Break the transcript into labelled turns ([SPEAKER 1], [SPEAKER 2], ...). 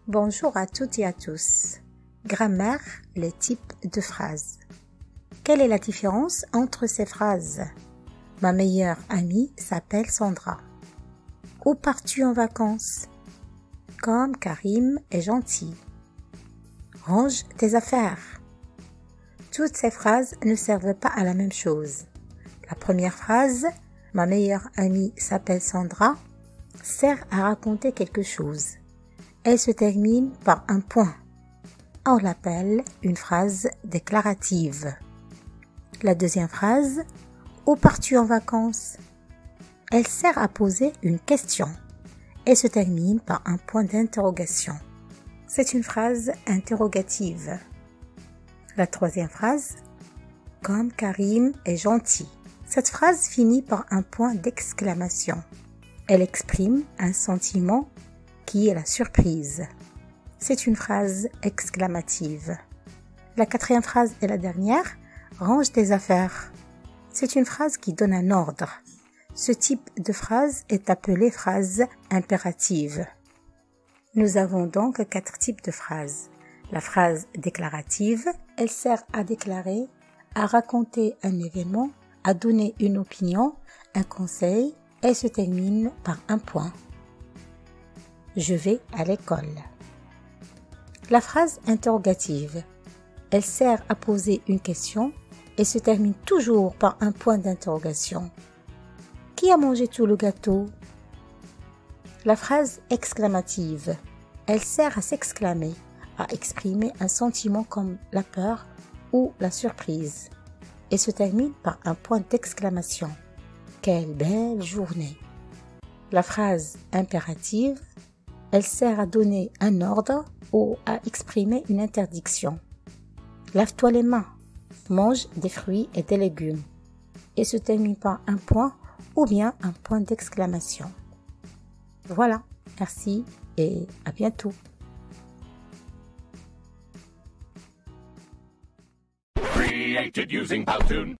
[SPEAKER 1] Bonjour à toutes et à tous. Grammaire, les types de phrases. Quelle est la différence entre ces phrases? Ma meilleure amie s'appelle Sandra. Où pars-tu en vacances? Comme Karim est gentil. Range tes affaires. Toutes ces phrases ne servent pas à la même chose. La première phrase, ma meilleure amie s'appelle Sandra, sert à raconter quelque chose. Elle se termine par un point. On l'appelle une phrase déclarative. La deuxième phrase, où pars-tu en vacances? Elle sert à poser une question. Elle se termine par un point d'interrogation. C'est une phrase interrogative. La troisième phrase, comme Karim est gentil. Cette phrase finit par un point d'exclamation. Elle exprime un sentiment qui est la surprise. C'est une phrase exclamative. La quatrième phrase et la dernière, range tes affaires. C'est une phrase qui donne un ordre. Ce type de phrase est appelé phrase impérative. Nous avons donc 4 types de phrases. La phrase déclarative, elle sert à déclarer, à raconter un événement, à donner une opinion, un conseil, et se termine par un point. Je vais à l'école. La phrase interrogative, elle sert à poser une question et se termine toujours par un point d'interrogation. Qui a mangé tout le gâteau? La phrase exclamative, elle sert à s'exclamer, à exprimer un sentiment comme la peur ou la surprise et se termine par un point d'exclamation. Quelle belle journée! La phrase impérative, elle sert à donner un ordre ou à exprimer une interdiction. Lave-toi les mains, mange des fruits et des légumes et se termine par un point ou bien un point d'exclamation. Voilà, merci et à bientôt.
[SPEAKER 2] Created using Powtoon.